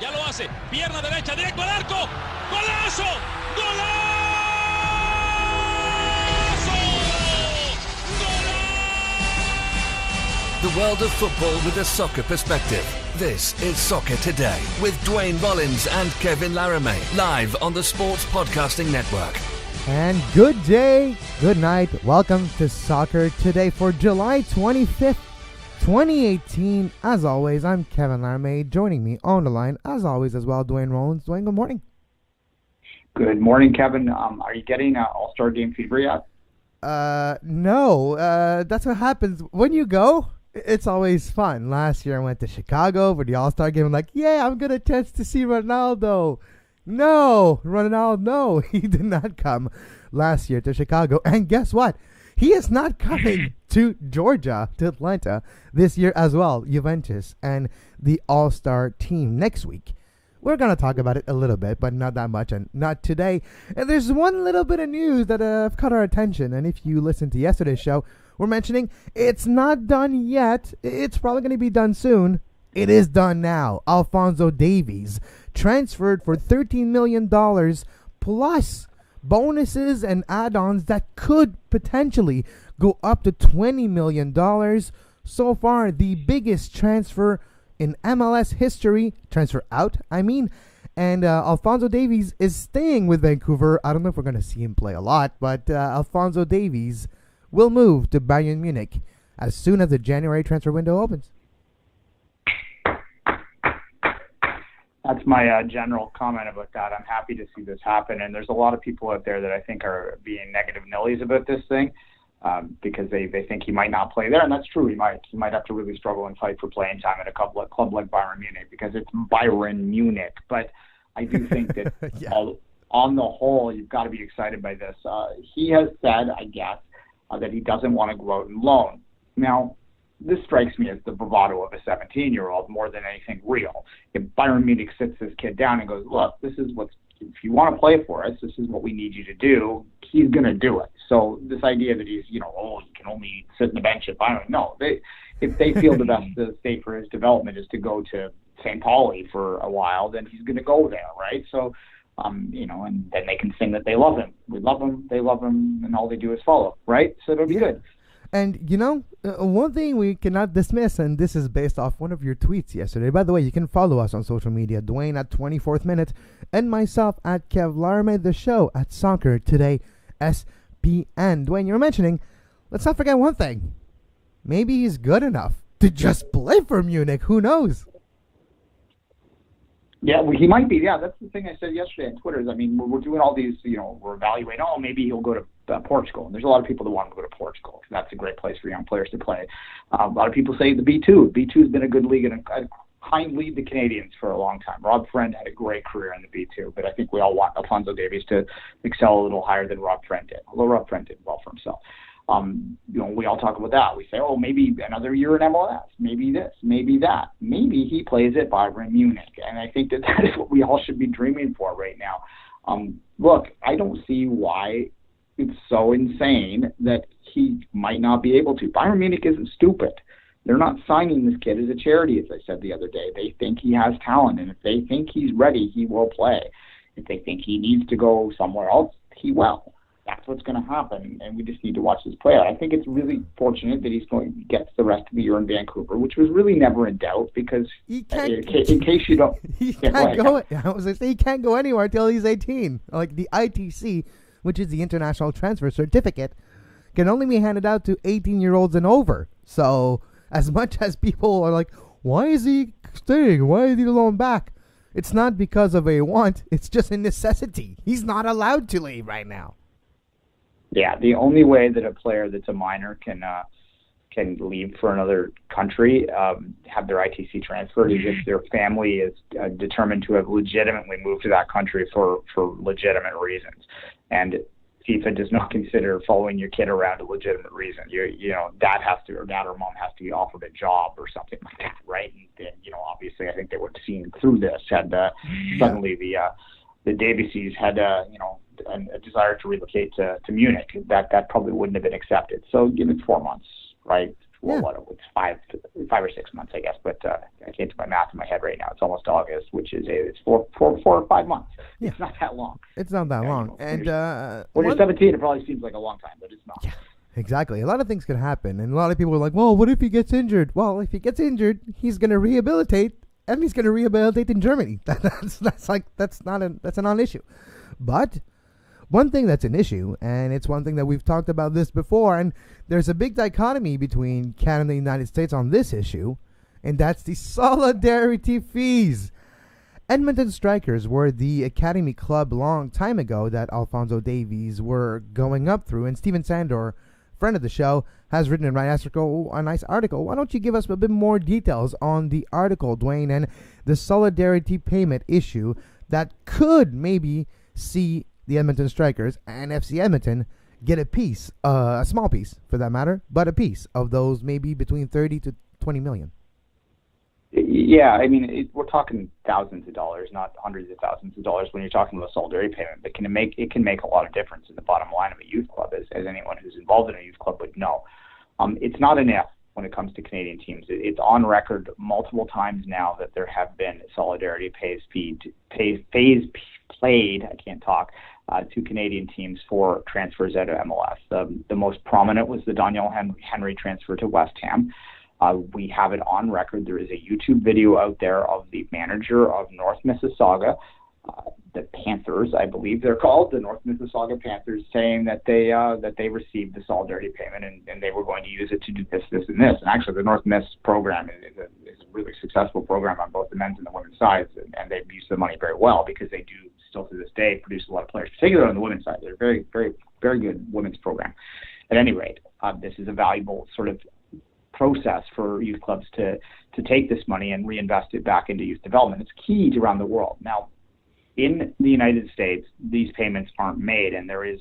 Ya lo hace. Pierna derecha, directo al arco. ¡Golazo! ¡Golazo! The world of football with a soccer perspective. This is Soccer Today with Duane, Rollins and Kevin Laramee. Live on the Sports Podcasting Network. And good day, good night. Welcome to Soccer Today for July 25th, 2018. As always, I'm Kevin Laramee. Joining me on the line, as always, as well, Duane Rollins. Duane, good morning. Good morning, Kevin. Are you getting All-Star Game fever yet? No. That's what happens when you go. It's always fun. Last year I went to Chicago for the All-Star Game. I'm like, yeah, I'm going to chance to see Ronaldo. No, Ronaldo, he did not come last year to Chicago. And guess what? He is not coming to Georgia, to Atlanta, this year as well. Juventus and the All-Star team next week. We're going to talk about it a little bit, but not that much, and not today. And there's one little bit of news that caught our attention. And if you listened to yesterday's show, we're mentioning it's not done yet. It's probably going to be done soon. It is done now. Alphonso Davies transferred for $13 million plus bonuses and add-ons that could potentially go up to $20 million. So far, the biggest transfer in MLS history. Transfer out, I mean. And Alphonso Davies is staying with Vancouver. I don't know if we're going to see him play a lot, but Alphonso Davies will move to Bayern Munich as soon as the January transfer window opens. That's my general comment about that. I'm happy to see this happen, and there's a lot of people out there that I think are being negative Nellies about this thing because they think he might not play there, and that's true. He might have to really struggle and fight for playing time at a club like Bayern Munich because it's Bayern Munich. But I do think that yeah. On the whole, you've got to be excited by this. He has said, I guess, that he doesn't want to go out and loan. Now, this strikes me as the bravado of a 17-year-old more than anything real. If Bayern Munich sits this kid down and goes, look, this is if you want to play for us, this is what we need you to do, he's going to do it. So this idea that he's, he can only sit in the bench at Bayern, no. If they feel the best state for his development is to go to St. Pauli for a while, then he's going to go there, right? So, and then they can sing that they love him. We love him, they love him, and all they do is follow, right? So it'll be good. And, one thing we cannot dismiss, and this is based off one of your tweets yesterday. By the way, you can follow us on social media, Duane at 24th Minute, and myself at Kev Laramee, the show at Soccer Today SPN. Duane, you're mentioning, let's not forget one thing. Maybe he's good enough to just play for Munich. Who knows? Yeah, well, he might be. Yeah, that's the thing I said yesterday on Twitter. We're doing all these, we're evaluating, maybe he'll go to Portugal. And there's a lot of people that want him to go to Portugal because that's a great place for young players to play. A lot of people say the B2. B2 has been a good league and a kind lead the Canadians for a long time. Rob Friend had a great career in the B2, but I think we all want Alphonso Davies to excel a little higher than Rob Friend did, although Rob Friend did well for himself. We all talk about that. We say, maybe another year in MLS, maybe this, maybe that. Maybe he plays at Bayern Munich. And I think that is what we all should be dreaming for right now. Look, I don't see why it's so insane that he might not be able to. Bayern Munich isn't stupid. They're not signing this kid as a charity, as I said the other day. They think he has talent, and if they think he's ready, he will play. If they think he needs to go somewhere else, he will. That's what's going to happen, and we just need to watch this play out. I think it's really fortunate that he's going to get the rest of the year in Vancouver, which was really never in doubt because in case you don't... He can't go. I was going to say he can't go anywhere until he's 18. Like the ITC, which is the International Transfer Certificate, can only be handed out to 18-year-olds and over. So as much as people are like, why is he staying? Why is he loaned back? It's not because of a want. It's just a necessity. He's not allowed to leave right now. Yeah, the only way that a player that's a minor can leave for another country, have their ITC transferred, is if their family is determined to have legitimately moved to that country for legitimate reasons. And FIFA does not consider following your kid around a legitimate reason. Dad or mom has to be offered a job or something like that, right? And then, obviously, I think they would have seen through this had suddenly the Davies had a desire to relocate to Munich. That probably wouldn't have been accepted. So give it 4 months, right? Well, Yeah. it's 5 or 6 months, I guess, but I can't do my math in my head right now. It's almost August, which is it's 4 or 5 months. Yeah. It's not that long. It's not that long. You know, And when you're 17, it probably seems like a long time, but it's not. exactly. A lot of things can happen, and a lot of people are like, "Well, what if he gets injured?" Well, if he gets injured, he's going to rehabilitate, and he's going to rehabilitate in Germany. That's a non-issue. But one thing that's an issue, and it's one thing that we've talked about this before, and there's a big dichotomy between Canada and the United States on this issue, and that's the solidarity fees. Edmonton Strikers were the academy club a long time ago that Alphonso Davies were going up through, and Steven Sandor, friend of the show, has written a nice article. Why don't you give us a bit more details on the article, Duane, and the solidarity payment issue that could maybe see the Edmonton Strikers and FC Edmonton get a piece, a small piece for that matter, but a piece of those maybe between 30 to 20 million. Yeah, I mean, we're talking thousands of dollars, not hundreds of thousands of dollars when you're talking about a solidarity payment. But it can make a lot of difference in the bottom line of a youth club, as anyone who's involved in a youth club would know. It's not an if when it comes to Canadian teams. It's on record multiple times now that there have been solidarity pays played. I can't talk. To Canadian teams for transfers out of MLS. The most prominent was the Daniel Henry transfer to West Ham. We have it on record. There is a YouTube video out there of the manager of North Mississauga, the Panthers, I believe they're called, the North Mississauga Panthers, saying that they received the solidarity payment and they were going to use it to do this, and this. And actually, the North Miss program is a really successful program on both the men's and the women's sides, and they've used the money very well because they do still to this day produce a lot of players, particularly on the women's side. They're a very, very, very good women's program. At any rate, this is a valuable sort of process for youth clubs to take this money and reinvest it back into youth development. It's key to around the world. Now, in the United States, these payments aren't made, and there is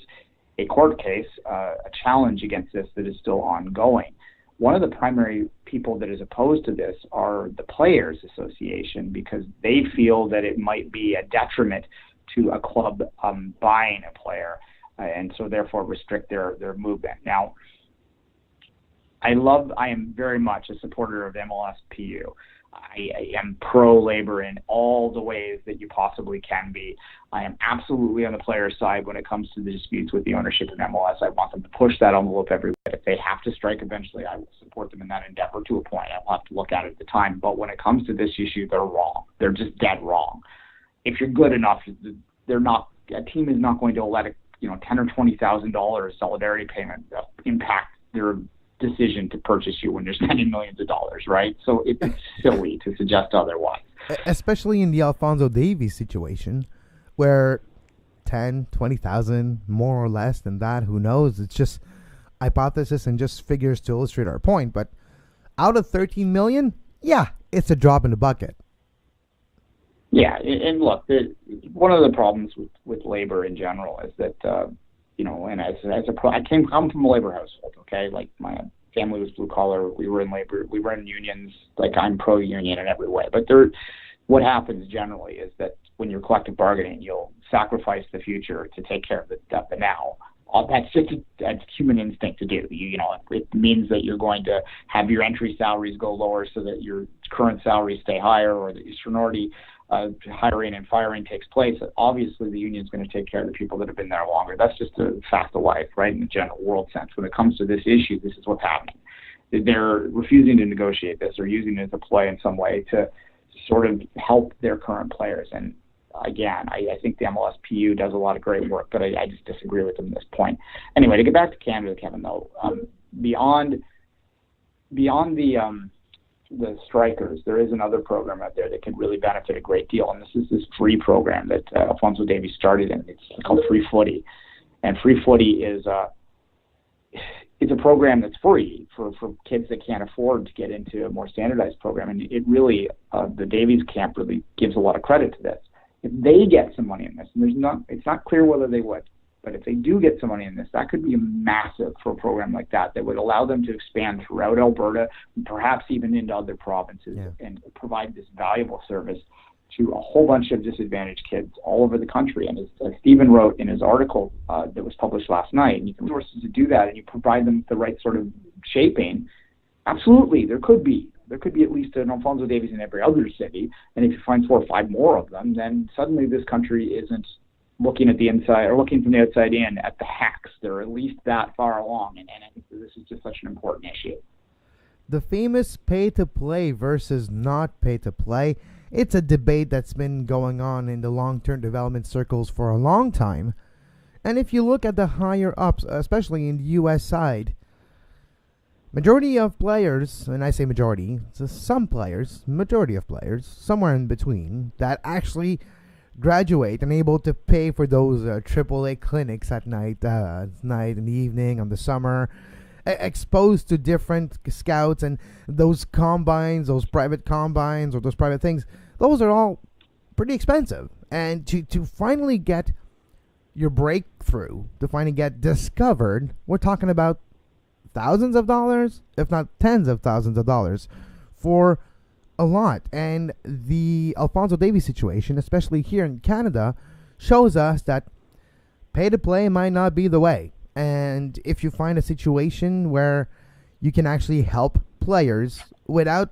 a court case, a challenge against this that is still ongoing. One of the primary people that is opposed to this are the Players Association, because they feel that it might be a detriment to a club buying a player, and so therefore restrict their movement. Now, I am very much a supporter of MLSPU. I am pro-labor in all the ways that you possibly can be. I am absolutely on the player's side when it comes to the disputes with the ownership of MLS. I want them to push that envelope everywhere. If they have to strike eventually, I will support them in that endeavor to a point. I'll have to look at it at the time. But when it comes to this issue, they're wrong. They're just dead wrong. If you're good enough, a team is not going to let a $10,000 or $20,000 solidarity payment impact their decision to purchase you when you're spending millions of dollars, right? So it's silly to suggest otherwise. Especially in the Alphonso Davies situation, where 10, 20,000, more or less than that, who knows? It's just hypothesis and just figures to illustrate our point. But out of 13 million, yeah, it's a drop in the bucket. Yeah, and look, one of the problems with labor in general is that and I come from a labor household, okay? Like, my family was blue collar. We were in labor. We were in unions. Like, I'm pro-union in every way. But what happens generally is that when you're collective bargaining, you'll sacrifice the future to take care of the now. That's just a human instinct to do. It means that you're going to have your entry salaries go lower so that your current salaries stay higher, or that your seniority hiring and firing takes place. Obviously, the union's going to take care of the people that have been there longer. That's just a fact of life, right, in the general world sense. When it comes to this issue, this is what's happening. They're refusing to negotiate this, or using it as a play in some way to sort of help their current players. And again, I think the MLSPU does a lot of great work, but I just disagree with them at this point. Anyway, to get back to Canada, Kevin, though, beyond the strikers, there is another program out there that could really benefit a great deal, and this is this free program that Alphonso Davies started in. It's called Free Footy, and Free Footy is it's a program that's free for kids that can't afford to get into a more standardized program, and it really the Davies camp really gives a lot of credit to this. If they get some money in this, and it's not clear whether they would, but if they do get some money in this, that could be massive for a program like that would allow them to expand throughout Alberta, and perhaps even into other provinces, and provide this valuable service to a whole bunch of disadvantaged kids all over the country. And as Stephen wrote in his article that was published last night, and you can resources to do that, and you provide them the right sort of shaping, Absolutely, there could be. There could be at least an Alphonso Davies in every other city, and if you find 4 or 5 more of them, then suddenly this country isn't looking at the inside or looking from the outside in at the hacks. They're at least that far along, and I think this is just such an important issue. The famous pay-to-play versus not pay-to-play, it's a debate that's been going on in the long-term development circles for a long time. And if you look at the higher ups, especially in the U.S. side, majority of players, and I say majority, so some players, majority of players, somewhere in between, that actually graduate and able to pay for those AAA clinics at night in the evening, on the summer, exposed to different scouts and those combines, those private combines or those private things, those are all pretty expensive. And to finally get your breakthrough, to finally get discovered, we're talking about thousands of dollars, if not tens of thousands of dollars, for a lot. And the Alphonso Davies situation, especially here in Canada, shows us that pay-to-play might not be the way. And if you find a situation where you can actually help players without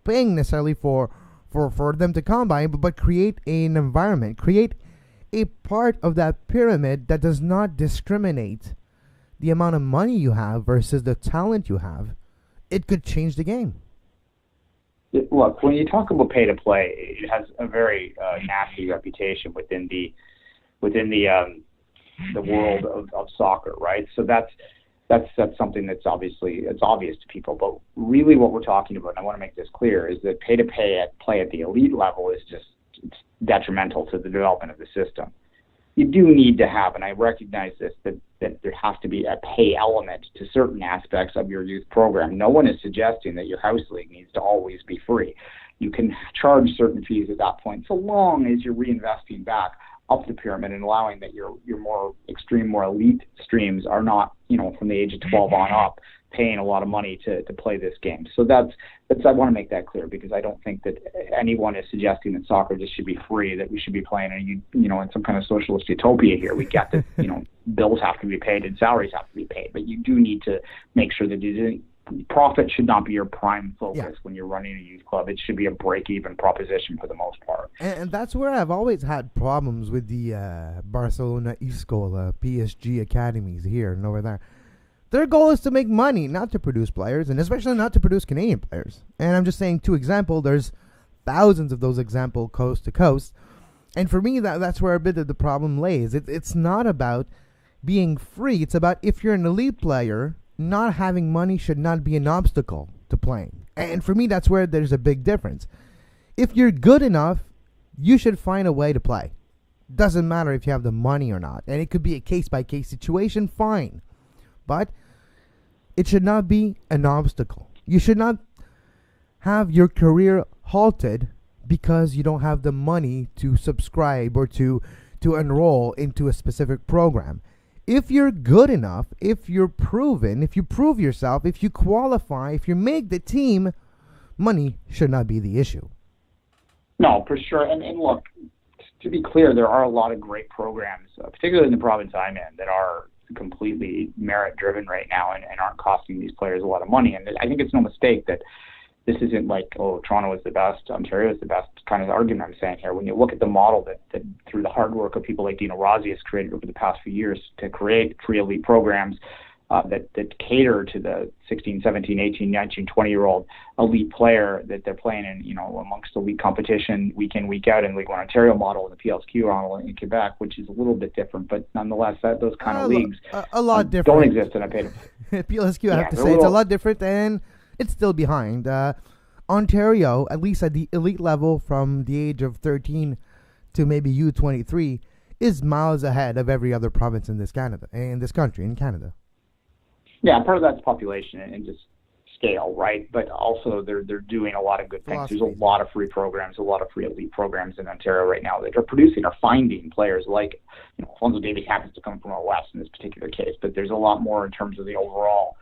paying necessarily for them to combine, but create an environment, create a part of that pyramid that does not discriminate the amount of money you have versus the talent you have, it could change the game. Look, when you talk about pay-to-play, it has a very nasty reputation within the world of soccer, right? So that's something that's obvious to people. But really, what we're talking about, and I want to make this clear, is that play at the elite level is just detrimental to the development of the system. You do need to have, and I recognize this, that there has to be a pay element to certain aspects of your youth program. No one is suggesting that your house league needs to always be free. You can charge certain fees at that point, so long as you're reinvesting back up the pyramid and allowing that your more extreme, more elite streams are not, from the age of 12 on up, paying a lot of money to play this game. So that's I want to make that clear, because I don't think that anyone is suggesting that soccer just should be free, that we should be playing in some kind of socialist utopia here. We get that bills have to be paid and salaries have to be paid, but you do need to make sure that profit should not be your prime focus when you're running a youth club. It should be a break-even proposition for the most part. And that's where I've always had problems with the Barcelona Escola, PSG academies here and over there. Their goal is to make money, not to produce players, and especially not to produce Canadian players. And I'm just saying, to example, there's thousands of those examples coast to coast. And for me, that's where a bit of the problem lays. It's not about being free. It's about, if you're an elite player, not having money should not be an obstacle to playing. And for me, that's where there's a big difference. If you're good enough, you should find a way to play. Doesn't matter if you have the money or not. And it could be a case-by-case situation, fine. But it should not be an obstacle. You should not have your career halted because you don't have the money to subscribe or to enroll into a specific program. If you're good enough, if you're proven, if you prove yourself, if you qualify, if you make the team, money should not be the issue. No, for sure. And look, to be clear, there are a lot of great programs, particularly in the province I'm in, that are completely merit-driven right now and aren't costing these players a lot of money. And I think it's no mistake that this isn't like, Toronto is the best, Ontario is the best kind of argument I'm saying here. When you look at the model that through the hard work of people like Dino Rossi has created over the past few years to create free elite programs that cater to the 16, 17, 18, 19, 20-year-old elite player that they're playing in, amongst elite competition week in, week out in League One Ontario model and the PLSQ model in Quebec, which is a little bit different, but nonetheless, those kind of leagues a lot different. Don't exist in a paid. PLSQ, I have to say, it's a lot different, and it's still behind. Ontario, at least at the elite level from the age of 13 to maybe U23, is miles ahead of every other province in this country, in Canada. Yeah, part of that's population and just scale, right? But also they're doing a lot of good things. There's a lot of free programs, a lot of free elite programs in Ontario right now that are finding players like, Alphonso Davies happens to come from our West in this particular case, but there's a lot more in terms of the overall,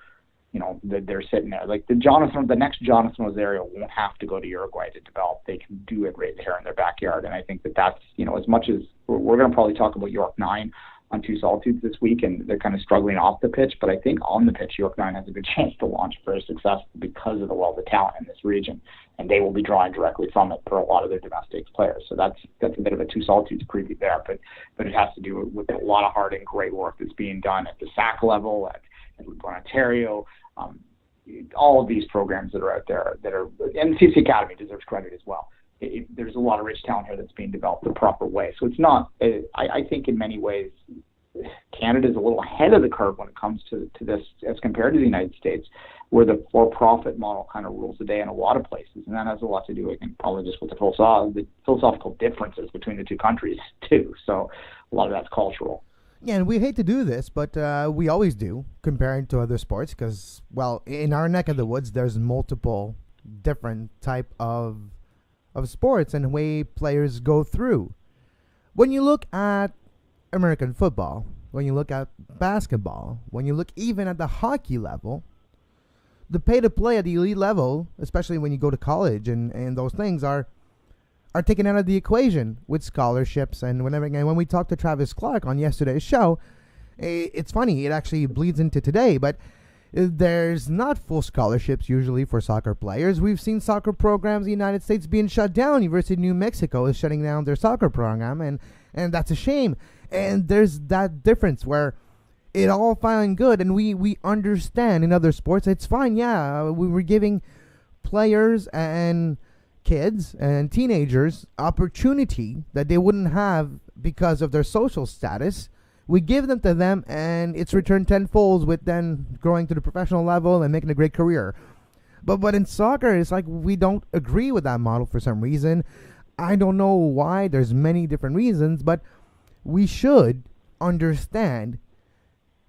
that they're sitting there. Like the next Jonathan Osorio won't have to go to Uruguay to develop. They can do it right there in their backyard. And I think that's, as much as we're going to probably talk about York 9 on two solitudes this week, and they're kind of struggling off the pitch. But I think on the pitch, York 9 has a good chance to launch very successful because of the wealth of talent in this region, and they will be drawing directly from it for a lot of their domestic players. So that's a bit of a two solitudes preview there, but it has to do with a lot of hard and great work that's being done at the SAC level, at Ontario. All of these programs that are out there and the CC Academy deserves credit as well. There's a lot of rich talent here that's being developed the proper way. So it's not, I think in many ways, Canada is a little ahead of the curve when it comes to this as compared to the United States, where the for-profit model kind of rules the day in a lot of places. And that has a lot to do, I think, probably just with the philosophical differences between the two countries, too. So a lot of that's cultural. Yeah, and we hate to do this, but we always do, comparing to other sports, because, well, in our neck of the woods, there's multiple different type of sports and the way players go through. When you look at American football, when you look at basketball, when you look even at the hockey level, the pay to play at the elite level, especially when you go to college and those things are taken out of the equation with scholarships and whenever. And when we talked to Travis Clark on yesterday's show, it's funny, it actually bleeds into today, but there's not full scholarships usually for soccer players. We've seen soccer programs in the United States being shut down. University of New Mexico is shutting down their soccer program, and that's a shame. And there's that difference where it all fine and good, and we understand in other sports it's fine. Yeah, we were giving players and kids and teenagers opportunity that they wouldn't have because of their social status. We give them to them, and it's returned tenfold with then growing to the professional level and making a great career. But in soccer, it's like we don't agree with that model for some reason. I don't know why. There's many different reasons, but we should understand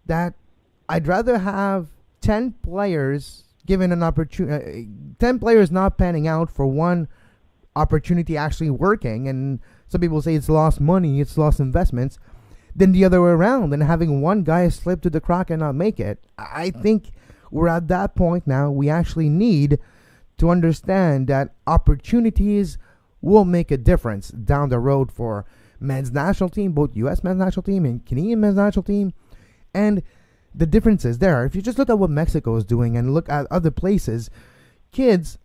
that I'd rather have 10 players given an opportunity, 10 players not panning out for one opportunity actually working, and some people say it's lost money, it's lost investments, than the other way around and having one guy slip to the crack and not make it. I think we're at that point now. We actually need to understand that opportunities will make a difference down the road for men's national team, both U.S. men's national team and Canadian men's national team. And the differences there, if you just look at what Mexico is doing and look at other places, kids,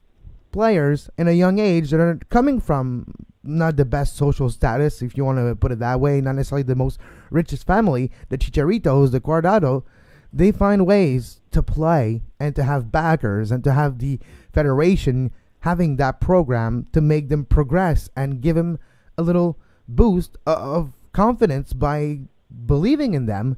players in a young age that are coming from not the best social status, if you want to put it that way, not necessarily the most richest family, the Chicharitos, the Guardado, they find ways to play and to have backers and to have the federation having that program to make them progress and give them a little boost of confidence by believing in them,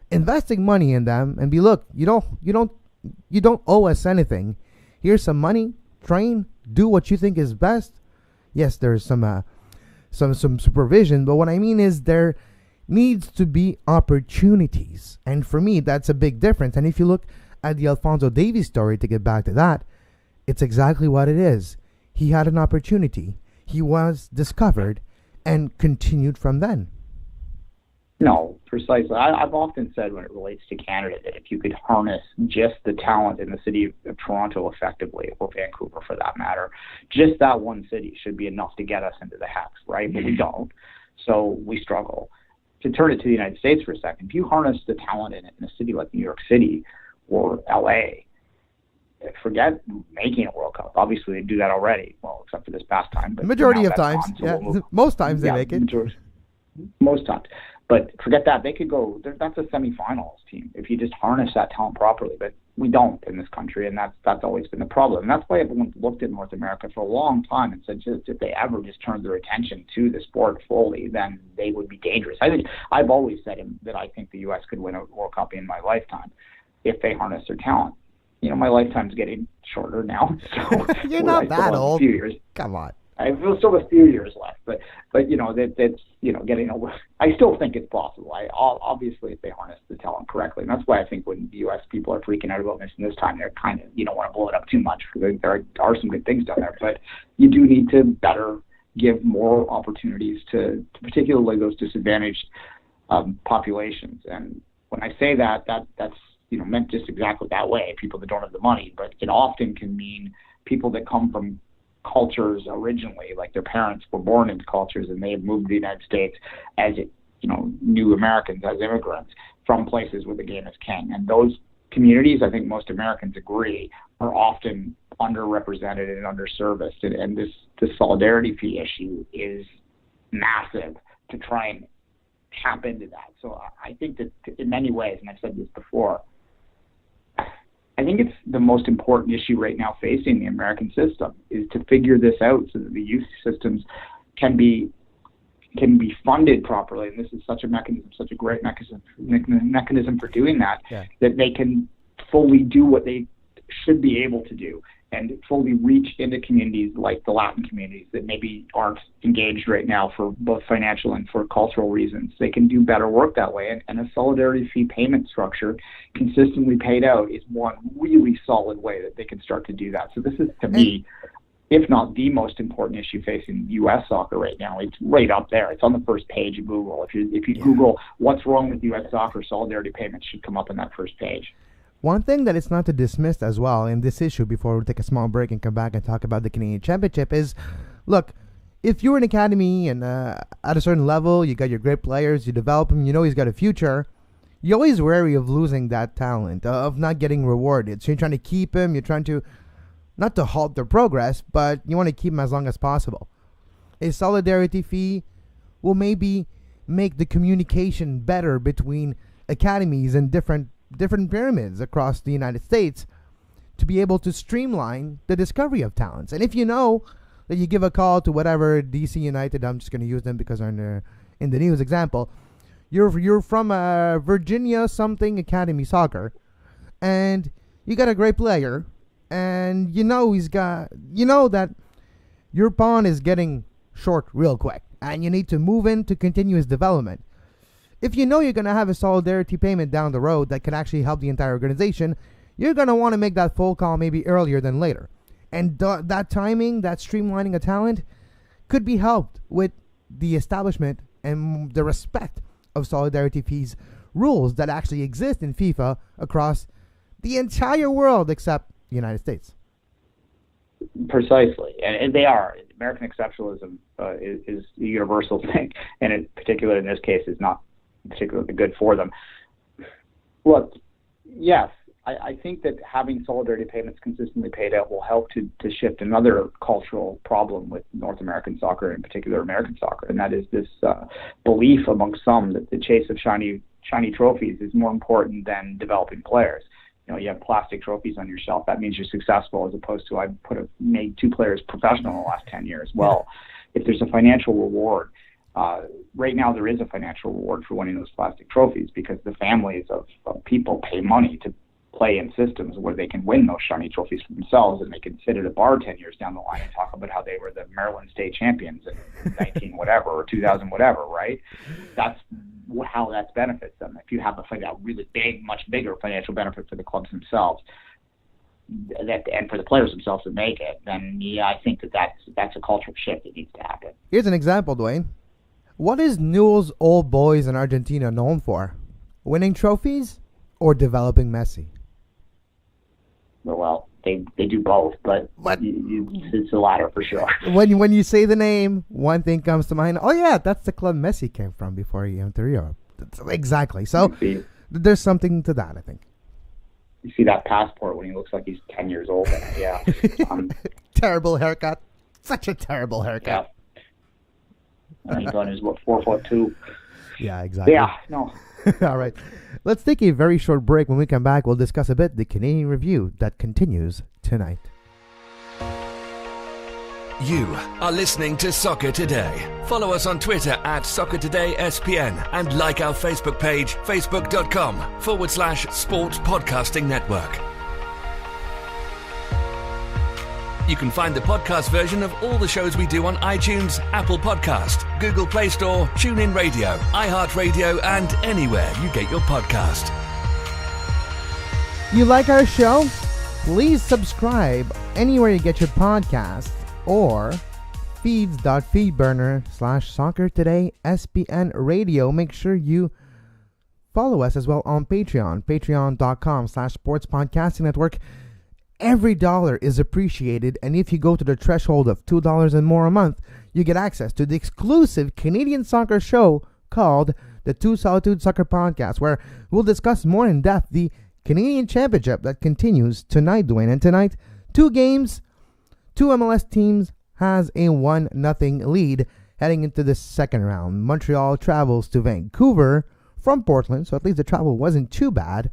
investing money in them, and look, you don't owe us anything. Here's some money, train, do what you think is best. Yes, there's some supervision, but what I mean is there needs to be opportunities, and for me that's a big difference. And if you look at the Alphonso Davies story, to get back to that, it's exactly what it is. He had an opportunity, he was discovered, and continued from then. No, precisely. I've often said when it relates to Canada that if you could harness just the talent in the city of Toronto effectively, or Vancouver for that matter, just that one city should be enough to get us into the hex, right? But we don't, so we struggle. To turn it to the United States for a second, if you harness the talent in a city like New York City or LA, forget making a World Cup. Obviously, they do that already, well, except for this past time. But majority of times, most times they make it. Most times. But forget that. They could go, that's a semifinals team if you just harness that talent properly. But we don't in this country, and that's always been the problem. And that's why everyone's looked at North America for a long time and said just if they ever just turned their attention to the sport fully, then they would be dangerous. I've always said that I think the U.S. could win a World Cup in my lifetime if they harness their talent. You know, my lifetime's getting shorter now. So you're not that old. A few years. Come on. I have still a few years left, but you know that's getting over. I still think it's possible. Obviously if they harness the talent correctly, and that's why I think when the U.S. people are freaking out about missing this time, they're kind of don't want to blow it up too much because there are some good things down there, but you do need to better give more opportunities to particularly those disadvantaged populations. And when I say that's meant just exactly that way, people that don't have the money, but it often can mean people that come from cultures originally, like their parents were born into cultures and they have moved to the United States as new Americans as immigrants from places where the game is king. And those communities, I think most Americans agree, are often underrepresented and underserviced. And this solidarity fee issue is massive to try and tap into that. So I think that in many ways, and I've said this before, I think it's the most important issue right now facing the American system is to figure this out so that the youth systems can be funded properly. And this is such a great mechanism for doing that, that they can fully do what they should be able to do and fully reach into communities like the Latin communities that maybe aren't engaged right now for both financial and for cultural reasons. They can do better work that way. And a solidarity fee payment structure consistently paid out is one really solid way that they can start to do that. So this is, to me, if not the most important issue facing U.S. soccer right now. It's right up there. It's on the first page of Google. If you Google what's wrong with U.S. soccer, solidarity payments should come up on that first page. One thing that it's not to dismiss as well in this issue before we take a small break and come back and talk about the Canadian Championship is, look, if you're an academy and at a certain level, you got your great players, you develop him, he's got a future, you're always wary of losing that talent, of not getting rewarded. So you're trying to keep him, you're trying to, not to halt their progress, but you want to keep him as long as possible. A solidarity fee will maybe make the communication better between academies and different pyramids across the United States to be able to streamline the discovery of talents. And if you know that you give a call to whatever DC United, I'm just going to use them because they're in the news example, you're from Virginia something Academy Soccer, and you got a great player, and that your pawn is getting short real quick, and you need to move in to continue his development. If you know you're going to have a solidarity payment down the road that can actually help the entire organization, you're going to want to make that phone call maybe earlier than later. And that timing, that streamlining of talent could be helped with the establishment and the respect of solidarity fees rules that actually exist in FIFA across the entire world except the United States. Precisely. And they are. American exceptionalism is a universal thing. And in particular, in this case, is not particularly good for them. Look, yes, I think that having solidarity payments consistently paid out will help to shift another cultural problem with North American soccer, in particular American soccer, and that is this belief among some that the chase of shiny trophies is more important than developing players. You have plastic trophies on your shelf. That means you're successful, as opposed to I've made 2 players professional in the last 10 years. Well, if there's a financial reward, right now there is a financial reward for winning those plastic trophies because the families of people pay money to play in systems where they can win those shiny trophies for themselves, and they can sit at a bar 10 years down the line and talk about how they were the Maryland State champions in 19 whatever or 2000 whatever, right? That's how that benefits them. If you have a really big, much bigger financial benefit for the clubs themselves, and for the players themselves to make it, then I think that's a cultural shift that needs to happen. Here's an example, Duane. What is Newell's Old Boys in Argentina known for? Winning trophies or developing Messi? Well, they do both, but it's the latter for sure. When you say the name, one thing comes to mind. Oh yeah, that's the club Messi came from before he went to Rio. Exactly. So there's something to that, I think. You see that passport when he looks like he's 10 years old. Yeah. Terrible haircut. Such a terrible haircut. Yeah. He's on his 4'2". Yeah, exactly. Yeah, no. All right. Let's take a very short break. When we come back, we'll discuss a bit the Canadian review that continues tonight. You are listening to Soccer Today. Follow us on Twitter at Soccer Today SPN and like our Facebook page, facebook.com/Sports Podcasting Network. You can find the podcast version of all the shows we do on iTunes, Apple Podcast, Google Play Store, TuneIn Radio, iHeartRadio, and anywhere you get your podcast. You like our show? Please subscribe anywhere you get your podcast or feeds.feedburner/Soccer Today SPN Radio. Make sure you follow us as well on Patreon, patreon.com/Sports Podcasting Network. Every dollar is appreciated, and if you go to the threshold of $2 and more a month, you get access to the exclusive Canadian soccer show called the Two Solitude Soccer Podcast, where we'll discuss more in depth the Canadian Championship that continues tonight, Duane. And tonight, 2 games, 2 MLS teams has a 1-0 lead heading into the second round. Montreal travels to Vancouver from Portland, so at least the travel wasn't too bad,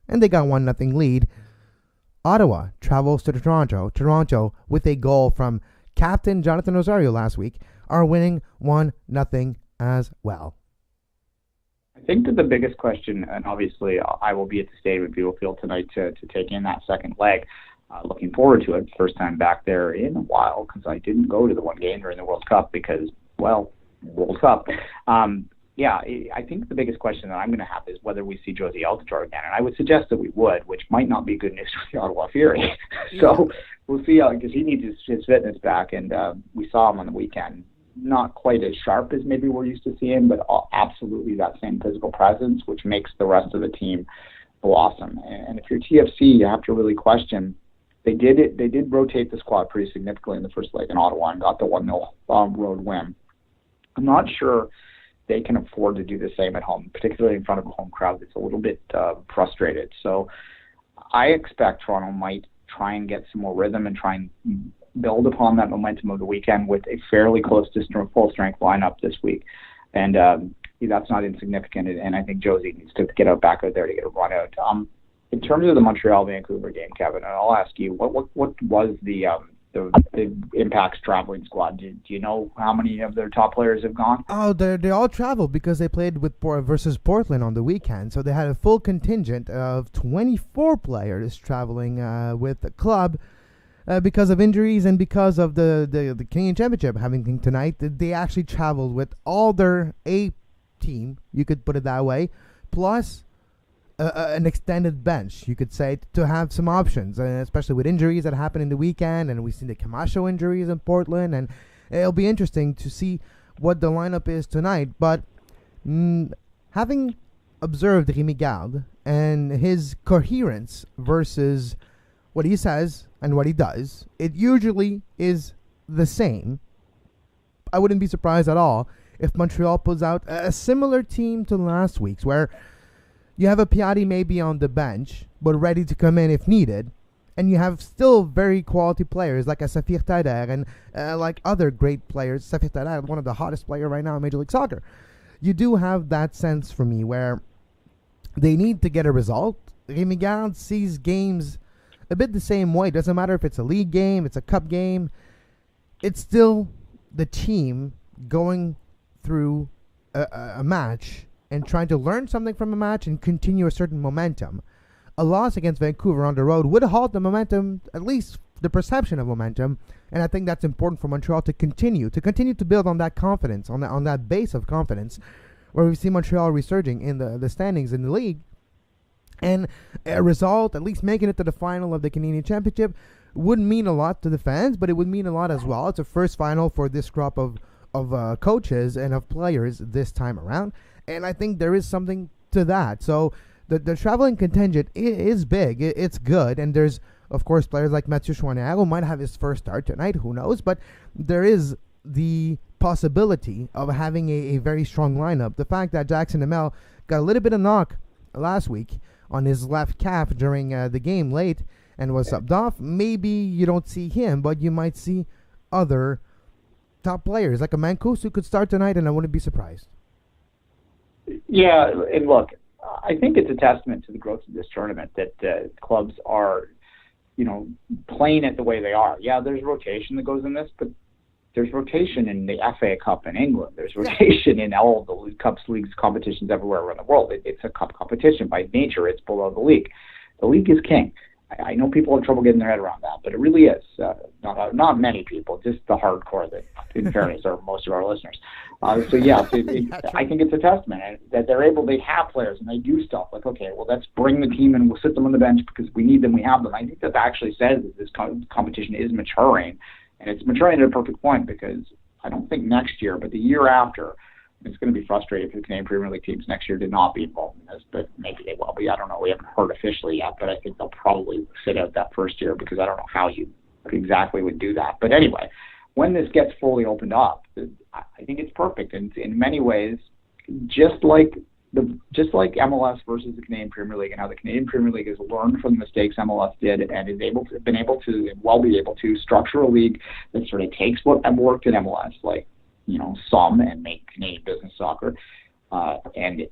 and they got 1-0 lead. Ottawa travels to Toronto. Toronto, with a goal from captain Jonathan Rosario last week, are winning 1-0 as well. I think that the biggest question, and obviously I will be at the Stadium at Beutlefield tonight to take in that second leg. Looking forward to it. First time back there in a while, because I didn't go to the one game during the World Cup because, well, World Cup. I think the biggest question that I'm going to have is whether we see Josie Altidore again. And I would suggest that we would, which might not be good news for the Ottawa Fury. So we'll see, because he needs his fitness back. And we saw him on the weekend. Not quite as sharp as maybe we're used to seeing, but absolutely that same physical presence, which makes the rest of the team blossom. And if you're TFC, you have to really question. They did rotate the squad pretty significantly in the first leg in Ottawa and got the 1-0 road win. I'm not sure they can afford to do the same at home, particularly in front of a home crowd that's a little bit frustrated. So I expect Toronto might try and get some more rhythm and try and build upon that momentum of the weekend with a fairly close to full-strength lineup this week. And that's not insignificant, and I think Josie needs to get back out there to get a run out. In terms of the Montreal-Vancouver game, Kevin, and I'll ask you, what was the Impact's traveling squad? Do you know how many of their top players have gone? Oh, they all traveled because they played with versus Portland on the weekend. So they had a full contingent of 24 players traveling with the club because of injuries and because of the Canadian Championship having tonight. They actually traveled with all their A team, you could put it that way, plus an extended bench, you could say, to have some options, especially with injuries that happened in the weekend, and we've seen the Camacho injuries in Portland, and it'll be interesting to see what the lineup is tonight. But having observed Rémi Garde and his coherence versus what he says and what he does, it usually is the same. I wouldn't be surprised at all if Montreal pulls out a similar team to last week's, where you have a Piatti maybe on the bench, but ready to come in if needed. And you have still very quality players like a Safir Taider and like other great players. Safir Taider, one of the hottest players right now in Major League Soccer. You do have that sense for me where they need to get a result. Rémi Garde sees games a bit the same way. It doesn't matter if it's a league game, it's a cup game. It's still the team going through a match and trying to learn something from a match and continue a certain momentum. A loss against Vancouver on the road would halt the momentum, at least the perception of momentum, and I think that's important for Montreal to continue to build on that confidence, on that base of confidence, where we see Montreal resurging in the standings in the league. And a result, at least making it to the final of the Canadian Championship, would mean a lot to the fans, but it would mean a lot as well. It's a first final for this crop of coaches and of players this time around. And I think there is something to that. So the traveling contingent is big. It's good. And there's, of course, players like Mathieu Chouanière who might have his first start tonight. Who knows? But there is the possibility of having a very strong lineup. The fact that Jackson Hamel got a little bit of knock last week on his left calf during the game late and was subbed off, maybe you don't see him, but you might see other top players like a Mancuso who could start tonight, and I wouldn't be surprised. Yeah, and look, I think it's a testament to the growth of this tournament that clubs are, playing it the way they are. Yeah, there's rotation that goes in this, but there's rotation in the FA Cup in England. There's rotation in all the cups, leagues, competitions everywhere around the world. It's a cup competition. By nature, it's below the league. The league is king. I know people have trouble getting their head around that, but it really is. Not many people, just the hardcore that, in fairness, are most of our listeners. I think it's a testament that they have players and they do stuff like, okay, well, let's bring the team and we'll sit them on the bench because we need them, we have them. I think that actually says that this competition is maturing, and it's maturing at a perfect point because I don't think next year, but the year after, it's going to be frustrating for the Canadian Premier League teams next year to not be involved in this, but maybe they will be. I don't know. We haven't heard officially yet, but I think they'll probably sit out that first year because I don't know how you exactly would do that. But anyway, when this gets fully opened up, I think it's perfect. And in many ways, just like MLS versus the Canadian Premier League, and how the Canadian Premier League has learned from the mistakes MLS did and is been able to structure a league that sort of takes what worked in MLS, like, some, and make Canadian business soccer, and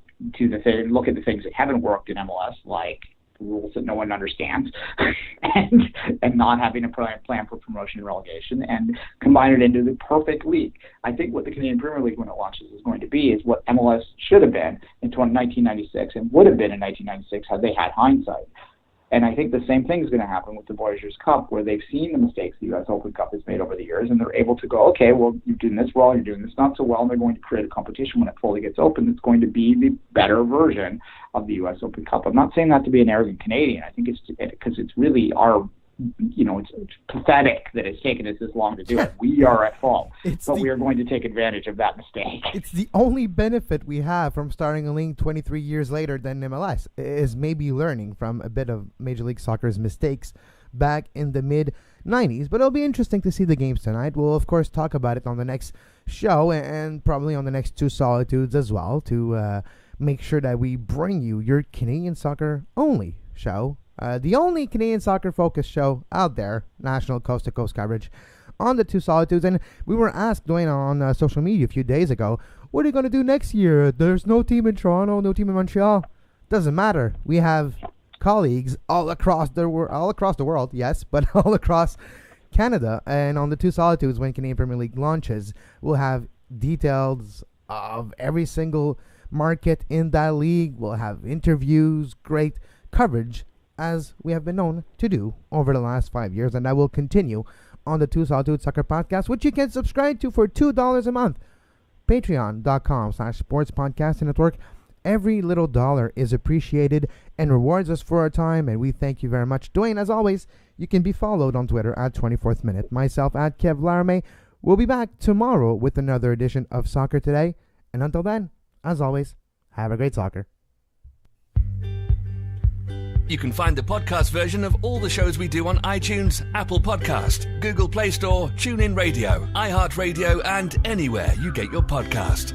look at the things that haven't worked in MLS, like rules that no one understands, and not having a plan for promotion and relegation, and combine it into the perfect league. I think what the Canadian Premier League, when it launches, is going to be is what MLS should have been in 1996 and would have been in 1996 had they had hindsight. And I think the same thing is going to happen with the Voyageurs Cup, where they've seen the mistakes the U.S. Open Cup has made over the years, and they're able to go, okay, well, you're doing this well, you're doing this not so well, and they're going to create a competition when it fully gets open that's going to be the better version of the U.S. Open Cup. I'm not saying that to be an arrogant Canadian. I think it's because it's really our, it's pathetic that it's taken us this long to do it. We are at fault, but we are going to take advantage of that mistake. It's the only benefit we have from starting a league 23 years later than MLS, is maybe learning from a bit of Major League Soccer's mistakes back in the mid-90s. But it'll be interesting to see the games tonight. We'll, of course, talk about it on the next show and probably on the next two Solitudes as well, to make sure that we bring you your Canadian soccer only show. The only Canadian soccer-focused show out there, national coast-to-coast coverage on the two Solitudes. And we were asked, Duane, on social media a few days ago, what are you going to do next year? There's no team in Toronto, no team in Montreal. Doesn't matter. We have colleagues all across the world, yes, but all across Canada. And on the two Solitudes, when Canadian Premier League launches, we'll have details of every single market in that league. We'll have interviews, great coverage, as we have been known to do over the last 5 years, and that will continue on the Two Solitude Soccer Podcast, which you can subscribe to for $2 a month. Patreon.com/Sports Podcasting Network. Every little dollar is appreciated and rewards us for our time, and we thank you very much. Duane, as always, you can be followed on Twitter at 24th Minute. Myself at Kev Laramee. We'll be back tomorrow with another edition of Soccer Today, and until then, as always, have a great soccer. You can find the podcast version of all the shows we do on iTunes, Apple Podcast, Google Play Store, TuneIn Radio, iHeartRadio, and anywhere you get your podcast.